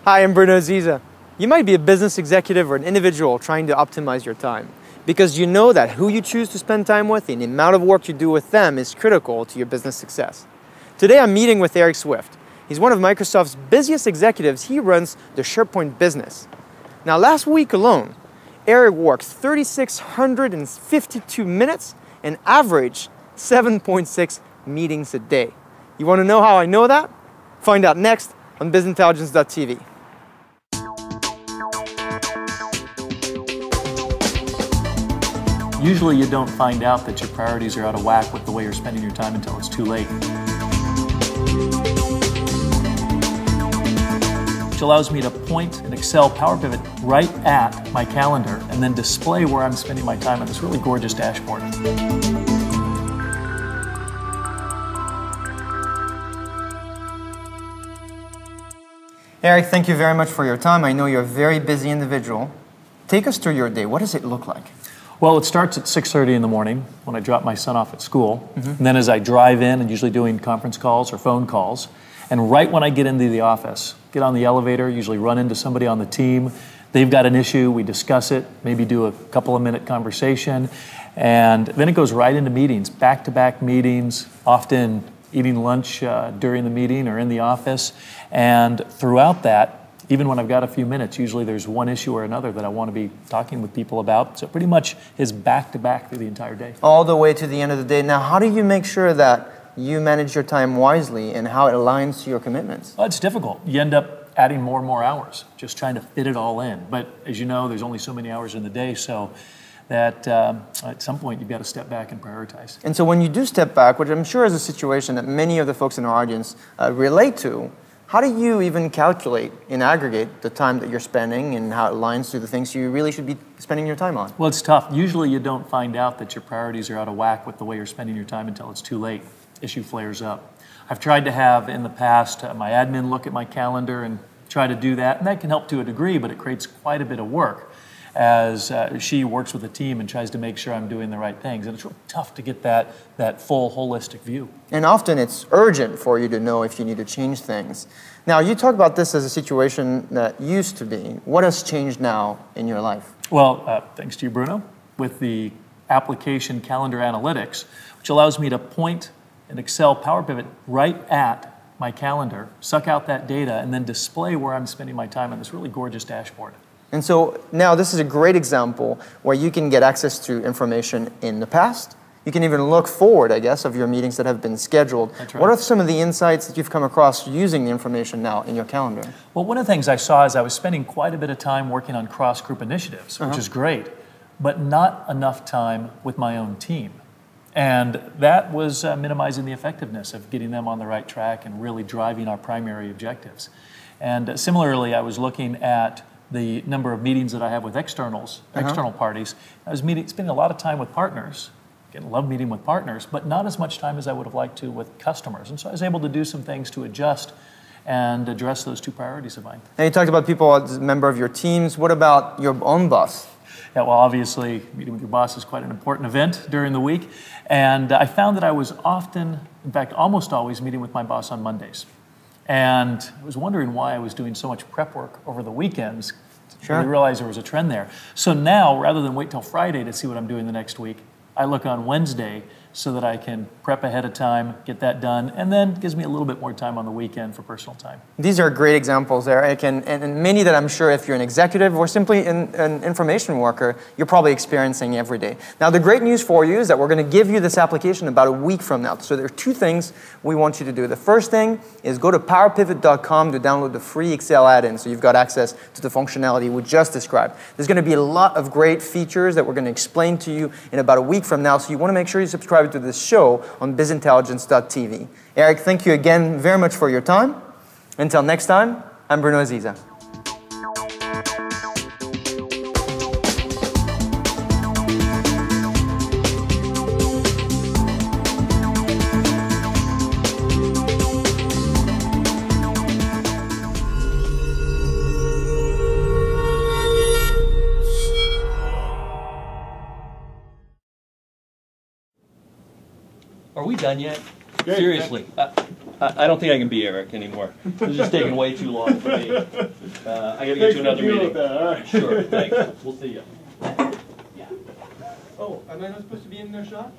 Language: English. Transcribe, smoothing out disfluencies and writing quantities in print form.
Hi, I'm Bruno Aziza. You might be a business executive or an individual trying to optimize your time because you know that who you choose to spend time with and the amount of work you do with them is critical to your business success. Today I'm meeting with Eric Swift. He's one of Microsoft's busiest executives. He runs the Sharepoint business. Now last week alone, Eric worked 3,652 minutes and averaged 7.6 meetings a day. You want to know how I know that? Find out next on BusinessIntelligence.tv. Usually you don't find out that your priorities are out of whack with the way you're spending your time until it's too late. Which allows me to point an Excel Power Pivot right at my calendar and then display where I'm spending my time on this really gorgeous dashboard. Eric, thank you very much for your time. I know you're a very busy individual. Take us through your day. What does it look like? Well, it starts at 6:30 in the morning when I drop my son off at school. And then as I drive in, I'm usually doing conference calls or phone calls. And right when I get into the office, get on the elevator, usually run into somebody on the team. They've got an issue, we discuss it, maybe do a couple of minute conversation. And then it goes right into meetings, back-to-back meetings, often eating lunch during the meeting or in the office. And throughout that, even when I've got a few minutes, usually there's one issue or another that I want to be talking with people about. So pretty much is back-to-back through the entire day. All the way to the end of the day. Now, how do you make sure that you manage your time wisely and how it aligns to your commitments? Well, it's difficult. You end up adding more and more hours, just trying to fit it all in. But as you know, there's only so many hours in the day, so that at some point you've got to step back and prioritize. And so when you do step back, which I'm sure is a situation that many of the folks in our audience relate to, how do you even calculate and aggregate the time that you're spending and how it aligns to the things you really should be spending your time on? Well, it's tough. Usually you don't find out that your priorities are out of whack with the way you're spending your time until it's too late. Issue flares up. I've tried to have in the past my admin look at my calendar and try to do that, and that can help to a degree, but it creates quite a bit of work as she works with the team and tries to make sure I'm doing the right things. And it's really tough to get that full holistic view. And often it's urgent for you to know if you need to change things. Now, you talk about this as a situation that used to be. What has changed now in your life? Well, thanks to you, Bruno, with the application Calendar Analytics, which allows me to point an Excel Power Pivot right at my calendar, suck out that data, and then display where I'm spending my time on this really gorgeous dashboard. And so now this is a great example where you can get access to information in the past. You can even look forward, I guess, of your meetings that have been scheduled. That's right. What are some of the insights that you've come across using the information now in your calendar? Well, one of the things I saw is I was spending quite a bit of time working on cross-group initiatives, which is great, but not enough time with my own team. And that was minimizing the effectiveness of getting them on the right track and really driving our primary objectives. And similarly, I was looking at the number of meetings that I have with external parties. I was spending a lot of time with partners. Again, love meeting with partners, but not as much time as I would have liked to with customers. And so I was able to do some things to adjust and address those two priorities of mine. Now you talked about people as a member of your teams. What about your own boss? Yeah, well, obviously, meeting with your boss is quite an important event during the week. And I found that I was often, in fact, almost always meeting with my boss on Mondays. And I was wondering why I was doing so much prep work over the weekends. Sure. I realized there was a trend there. So now, rather than wait till Friday to see what I'm doing the next week, I look on Wednesday so that I can prep ahead of time, get that done, and then it gives me a little bit more time on the weekend for personal time. These are great examples, Eric, and many that I'm sure if you're an executive or simply an information worker, you're probably experiencing every day. Now, the great news for you is that we're going to give you this application about a week from now. So there are two things we want you to do. The first thing is go to powerpivot.com to download the free Excel add-in so you've got access to the functionality we just described. There's going to be a lot of great features that we're going to explain to you in about a week from now, so you want to make sure you subscribe to this show on BusinessIntelligence.tv. Eric, thank you again very much for your time. Until next time, I'm Bruno Aziza. Are we done yet? Yeah, Seriously. I don't think I can be Eric anymore. This is just taking way too long for me. I got to get to another meeting. All right. Sure, thanks. We'll see you. Oh, am I not supposed to be in their shot?